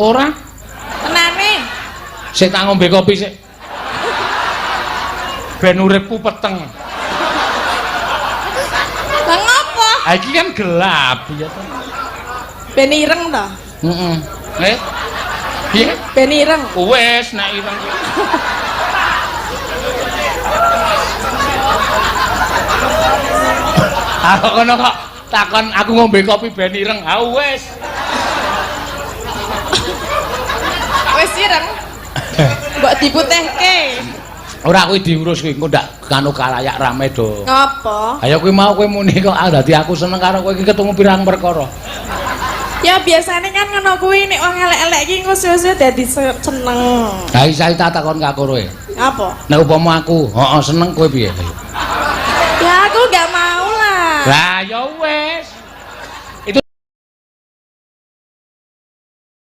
Ora. Tenane. Sik tak ngombe kopi sik. Ben uripku peteng. Lah ngopo? Ha iki kan gelap ya to. Ben ireng to. Heeh. Piye? Ben ireng. Wes nek ireng. Aku kono kok takon aku ngombe kopi ben ireng. Ha wes. Wis ireng. Mbok diputihke. Ora kuwi diurus kuwi engko ndak kanu kalayak rame do. Ngopo? Ayo kuwi mau kowe muni kok dadi aku seneng karo kowe iki ketemu pirang perkara. Ya biasanya kan ngono kuwi nek wong elek-elek iki engko suwe-suwe dadi seneng. Ha iki tak takon kak kowe. Apa? Nek upama aku, heeh seneng kowe piye? Ya aku gak mau lah. Lah